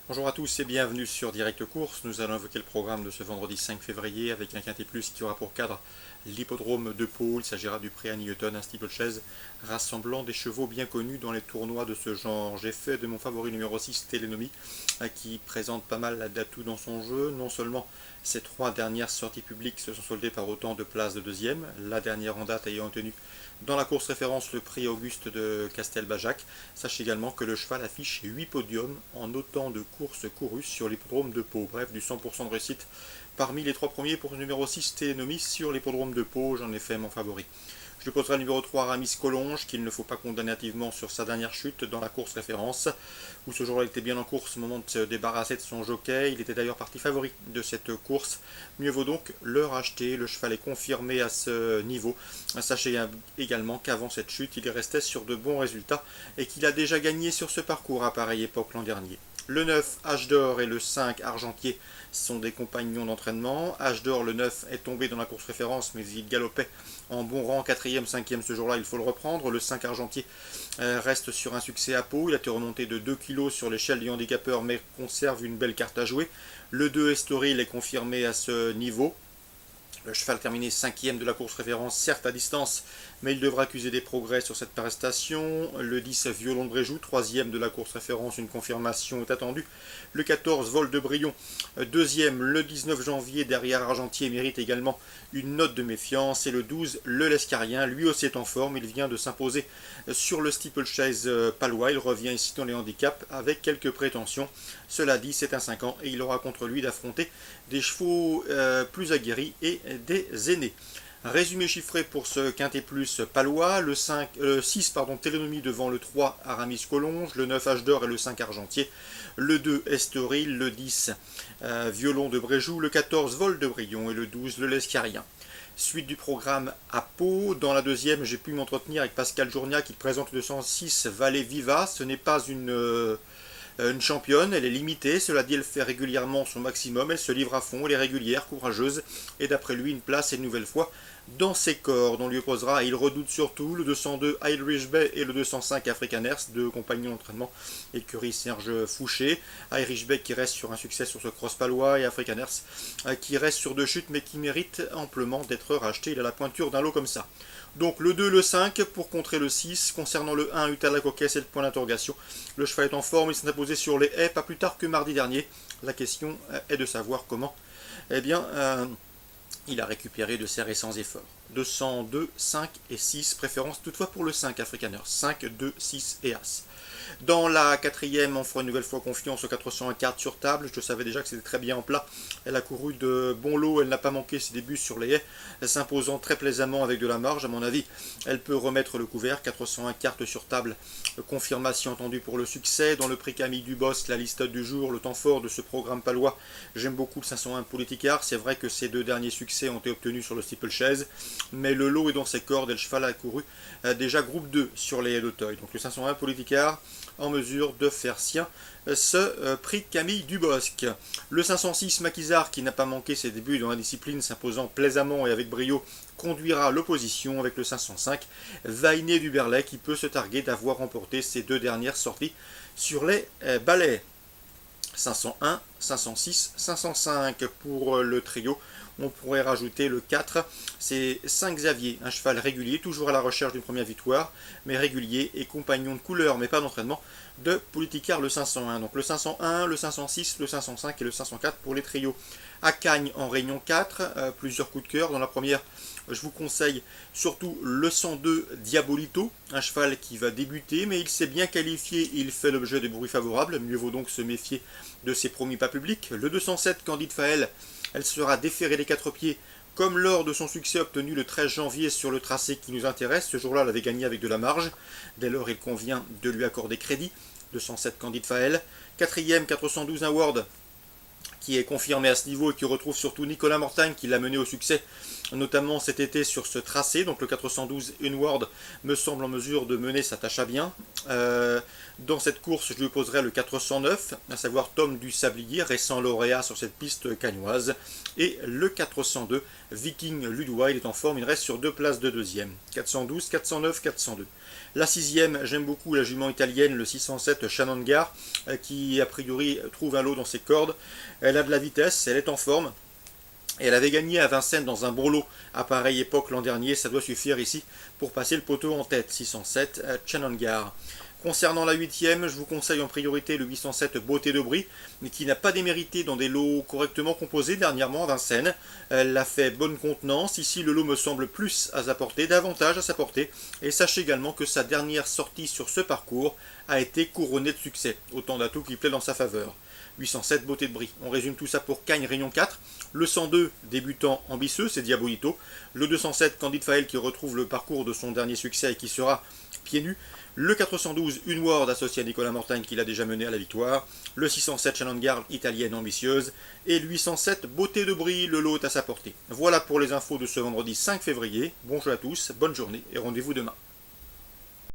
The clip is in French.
Bonjour à tous et bienvenue sur Direct Course. Nous allons évoquer le programme de ce vendredi 5 février avec un quintet plus qui aura pour cadre l'hippodrome de Pau. Il s'agira du prix à Newton, un steeplechase rassemblant des chevaux bien connus dans les tournois de ce genre. J'ai fait de mon favori numéro 6, Télénomie, qui présente pas mal d'atouts dans son jeu. Non seulement ses trois dernières sorties publiques se sont soldées par autant de places de deuxième, la dernière en date ayant tenu dans la course référence le prix Auguste de Castelbajac. Sachez également que le cheval affiche 8 podiums en autant de courses courues sur l'hippodrome de Pau. Bref, du 100% de réussite parmi les trois premiers pour le numéro 6 Télénomie sur l'hippodrome de Pau. J'en ai fait mon favori. Je poserai le numéro 3 Ramis Collonges, qu'il ne faut pas condamner hâtivement sur sa dernière chute dans la course référence, où ce jour-là il était bien en course au moment de se débarrasser de son jockey. Il était d'ailleurs parti favori de cette course. Mieux vaut donc le racheter. Le cheval est confirmé à ce niveau. Sachez également qu'avant cette chute, il restait sur de bons résultats et qu'il a déjà gagné sur ce parcours à pareille époque l'an dernier. Le 9, H d'or et le 5, Argentier, sont des compagnons d'entraînement. H d'or, le 9, est tombé dans la course référence, mais il galopait en bon rang, 4e, 5e ce jour-là, il faut le reprendre. Le 5 Argentier reste sur un succès à Pau. Il a été remonté de 2 kg sur l'échelle des handicapeurs, mais conserve une belle carte à jouer. Le 2 Estoril est confirmé à ce niveau. Le cheval terminé 5e de la course référence, certes à distance, mais il devra accuser des progrès sur cette prestation. Le 10 Violon de Bréjou, 3e de la course référence, une confirmation est attendue. Le 14 Vol de Brion, 2e le 19 janvier derrière Argentier, mérite également une note de méfiance. Et le 12 Le Lescarien, lui aussi est en forme, il vient de s'imposer sur le steeplechase palois. Il revient ici dans les handicaps avec quelques prétentions. Cela dit, c'est un 5 ans et il aura contre lui d'affronter des chevaux plus aguerris et des aînés. Résumé chiffré pour ce quintet plus palois, le 6 Télénomie devant le 3 Aramis Collonges, le 9 H d'or et le 5 Argentier, le 2 Estoril, le 10 Violon de Bréjou, le 14 Vol de Brion et le 12 Le Lescarien. Suite du programme à Pau. Dans la deuxième, j'ai pu m'entretenir avec Pascal Journia qui présente le 106 Vallée Viva. Ce n'est pas une championne, elle est limitée, cela dit elle fait régulièrement son maximum, elle se livre à fond, elle est régulière, courageuse, et d'après lui une place est une nouvelle fois dans ses cordes. On lui opposera, il redoute surtout, le 202 Irish Bay et le 205 Africaners, deux compagnons d'entraînement, écurie Serge Fouché. Irish Bay qui reste sur un succès sur ce cross palois et Africaners qui reste sur deux chutes mais qui mérite amplement d'être racheté, il a la pointure d'un lot comme ça. Donc le 2, le 5 pour contrer le 6. Concernant le 1, Utala Coquet, c'est le point d'interrogation. Le cheval est en forme, il s'est imposé sur les haies pas plus tard que mardi dernier. La question est de savoir comment. Eh bien, il a récupéré de ses récents efforts. 202, 5 et 6, préférence toutefois pour le 5 Africaner. 5, 2, 6 et As. Dans la quatrième, on fera une nouvelle fois confiance aux 401 cartes sur table. Je savais déjà que c'était très bien en plat. Elle a couru de bon lot, elle n'a pas manqué ses débuts sur les haies, s'imposant très plaisamment avec de la marge. À mon avis, elle peut remettre le couvert. 401 cartes sur table, confirmation entendue pour le succès. Dans le prix Camille Dubosc, la liste du jour, le temps fort de ce programme palois, j'aime beaucoup le 501 Politicard. C'est vrai que ces deux derniers succès ont été obtenus sur le steeplechase, mais le lot est dans ses cordes et le cheval a couru déjà groupe 2 sur les haies d'Auteuil. Donc le 501 Politicard en mesure de faire sien ce prix Camille Dubosc. Le 506 Maquisard, qui n'a pas manqué ses débuts dans la discipline, s'imposant plaisamment et avec brio, conduira l'opposition avec le 505 Vainé du Berlay, qui peut se targuer d'avoir remporté ses deux dernières sorties sur les balais. 501, 506, 505 pour le trio. On pourrait rajouter le 4, c'est 5 Xavier, un cheval régulier, toujours à la recherche d'une première victoire, mais régulier et compagnon de couleur, mais pas d'entraînement, de Politicard le 501. Donc le 501, le 506, le 505 et le 504 pour les trios. À Cagnes en Réunion 4, plusieurs coups de cœur. Dans la première, je vous conseille surtout le 102 Diabolito, un cheval qui va débuter, mais il s'est bien qualifié et il fait l'objet de bruits favorables. Mieux vaut donc se méfier de ses premiers pas publics. Le 207 Candide Faël, elle sera déférée des quatre pieds, comme lors de son succès obtenu le 13 janvier sur le tracé qui nous intéresse. Ce jour-là, elle avait gagné avec de la marge. Dès lors, il convient de lui accorder crédit. 207 Candide Faël. Quatrième, 412 Award, qui est confirmé à ce niveau et qui retrouve surtout Nicolas Mortagne qui l'a mené au succès notamment cet été sur ce tracé. Donc le 412 Inward me semble en mesure de mener sa tâche à bien. Dans cette course, je lui opposerai le 409, à savoir Tom du Sablier, récent lauréat sur cette piste cagnoise. Et le 402 Viking Ludwig est en forme, il reste sur 2 places de deuxième. 412, 409, 402. La sixième, j'aime beaucoup la jument italienne, le 607 Shannon-Gar, qui a priori trouve un lot dans ses cordes. Elle a de la vitesse, elle est en forme. Et elle avait gagné à Vincennes dans un beau lot à pareille époque l'an dernier. Ça doit suffire ici pour passer le poteau en tête. 607 Shannon-Gar. Concernant la huitième, je vous conseille en priorité le 807 Beauté de Brie, mais qui n'a pas démérité dans des lots correctement composés dernièrement à Vincennes. Elle a fait bonne contenance. Ici, le lot me semble plus à sa portée, davantage à sa portée. Et sachez également que sa dernière sortie sur ce parcours a été couronnée de succès. Autant d'atouts qui plaît dans sa faveur. 807 Beauté de Brie. On résume tout ça pour Cagnes Réunion 4. Le 102 débutant ambitieux, c'est Diabolito. Le 207 Candide Fael qui retrouve le parcours de son dernier succès et qui sera pieds nus. Le 412 Unward associé à Nicolas Mortagne qui l'a déjà mené à la victoire. Le 607 Shannon-Gar italienne ambitieuse. Et le 807 Beauté de Brie, le lot est à sa portée. Voilà pour les infos de ce vendredi 5 février. Bonjour à tous, bonne journée et rendez-vous demain.